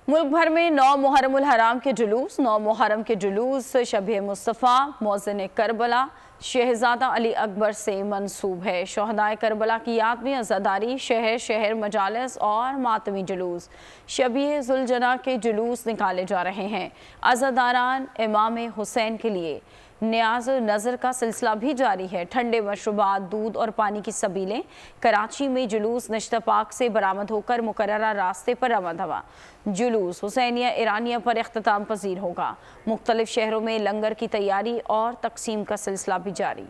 मुल्क भर में 9 मुहर्रमुल हराम के जुलूस, 9 मुहर्रम के जुलूस शब-ए मुस्तफ़ा मौज़िन करबला शहज़ादा अली अकबर से मंसूब है। शोहदाए करबला की याद में अज़ादारी शहर शहर मजालिस और मातमी जुलूस शब-ए ज़ुलजना के जुलूस निकाले जा रहे हैं। अज़ादारान इमाम हुसैन के लिए न्याज़ नज़र का सिलसिला भी जारी है। ठंडे मशरूबात, दूध और पानी की सबीलें। कराची में जुलूस नश्ता पाक से बरामद होकर मुकर्ररा रास्ते पर रवाना हुआ। जुलूस हुसैनिया ईरानिया पर इख्तिताम पजीर होगा। मुख्तलिफ शहरों में लंगर की तैयारी और तकसीम का सिलसिला भी जारी।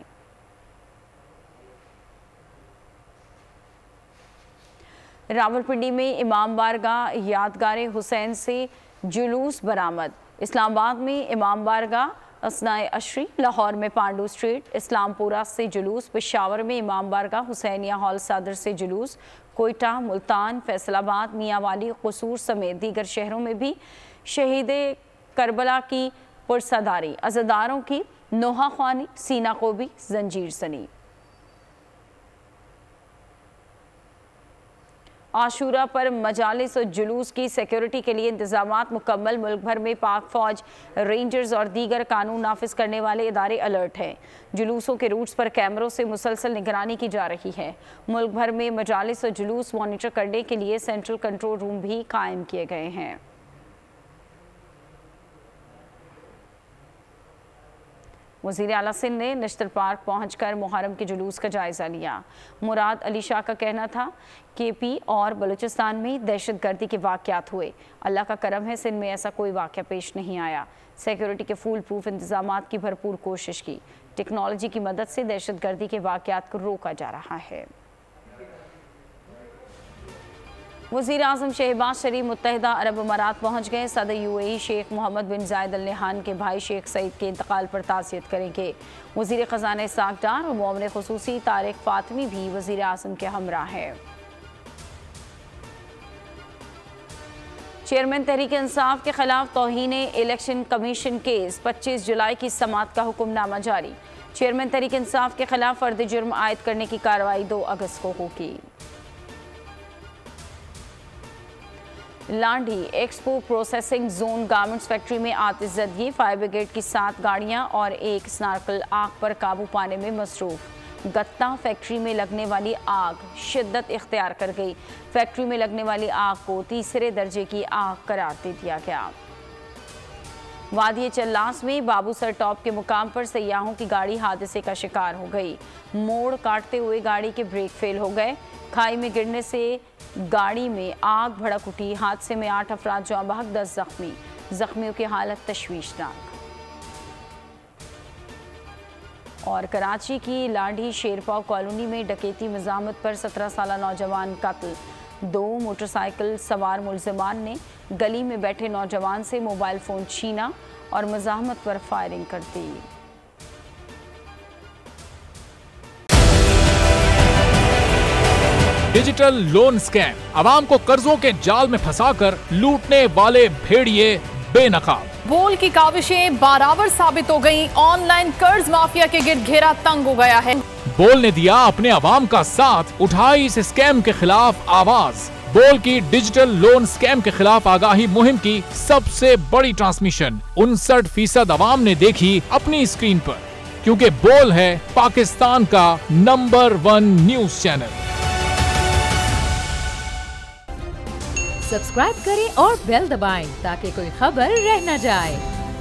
रावलपिंडी में इमाम बारगाह यादगार हुसैन से जुलूस बरामद। इस्लामाबाद में इमाम बारगाह असनाए अशरी, लाहौर में पांडू स्ट्रीट, इस्लामपुरा से जुलूस, पेशावर में इमाम बारगाह हुसैनिया हॉल सदर से जुलूस, कोयटा, मुल्तान, फैसलाबाद, मियांवाली, कसूर समेत दीगर शहरों में भी शहीद करबला की पुरसदारी, अज़ादारों की नोहा ख्वानी, सीना कोबी, जंजीर सनी। आशूरा पर मजालिस और जुलूस की सिक्योरिटी के लिए इंतजामात मुकम्मल। मुल्क भर में पाक फौज, रेंजर्स और दीगर कानून नाफिज करने वाले इदारे अलर्ट हैं। जुलूसों के रूट्स पर कैमरों से मुसलसल निगरानी की जा रही है। मुल्क भर में मजालिस और जुलूस मॉनिटर करने के लिए सेंट्रल कंट्रोल रूम भी कायम किए गए हैं। वज़ीर आला सिंध ने नश्तर पार्क पहुंचकर मुहर्रम के जुलूस का जायज़ा लिया। मुराद अली शाह का कहना था कि पी और बलूचिस्तान में दहशत गर्दी के वाक़यात हुए। अल्लाह का करम है, सिंध में ऐसा कोई वाक़या पेश नहीं आया। सिक्योरिटी के फुल प्रूफ इंतजामात की भरपूर कोशिश की। टेक्नोलॉजी की मदद से दहशत गर्दी के वाक़यात को रोका जा रहा है। वज़ीर आज़म शहबाज शरीफ मुत्तहिदा अरब अमारात पहुँच गए। सदर UAE शेख मोहम्मद बिन जायद अल नहान के भाई शेख सईद के इंतकाल पर ताज़ियत करेंगे। वज़ीर ख़ज़ाना इसहाक़ डार और मोमिन ख़ुसूसी तारिक फ़ातिमी भी वज़ीर आज़म के हमरा है। चेयरमैन तहरीक इंसाफ के खिलाफ तौहीन इलेक्शन कमीशन केस, 25 जुलाई की समाअत का हुक्मनामा जारी। चेयरमैन तहरीक इंसाफ के खिलाफ फर्द जुर्म आयद करने की कार्रवाई 2 अगस्त को होगी। Landhi export processing zone garments factory में आतिशज़दगी, फायर ब्रिगेड की 7 गाड़ियां और एक स्नार्कल आग पर काबू पाने में मसरूफ। गत्ता फैक्ट्री में लगने वाली आग शिद्दत इख्तियार कर गई। फैक्ट्री में लगने वाली आग को 3रे दर्जे की आग करार दे दिया गया। वादी चल्लास में बाबूसर टॉप के मुकाम पर सयाहों की गाड़ी हादसे का शिकार हो गई। मोड़ काटते हुए गाड़ी के ब्रेक फेल हो गए। खाई में गिरने से गाड़ी में आग भड़क उठी। हादसे में 8 अफराद जाँ बहक, 10 जख्मी। जख्मियों की हालत तशवीशनाक। और कराची की लांडी शेरपाव कॉलोनी में डकैती मज़ामत पर 17 साला नौजवान कत्ल। 2 मोटरसाइकिल सवार मुलज़िमान ने गली में बैठे नौजवान से मोबाइल फ़ोन छीना और मज़ाहमत पर फायरिंग कर दी। डिजिटल लोन स्कैम, आवाम को कर्जों के जाल में फंसाकर लूटने वाले भेड़िए बेनकाब। बोल की काविशें बाराबर साबित हो गईं। ऑनलाइन कर्ज माफिया के गिर्द घेरा तंग हो गया है। बोल ने दिया अपने आवाम का साथ, उठाई इस स्कैम के खिलाफ आवाज। बोल की डिजिटल लोन स्कैम के खिलाफ आगाही मुहिम की सबसे बड़ी ट्रांसमिशन 59% आवाम ने देखी अपनी स्क्रीन पर, क्योंकि बोल है पाकिस्तान का नंबर 1 न्यूज चैनल। सब्सक्राइब करें और बेल दबाएं ताकि कोई खबर रह न जाए।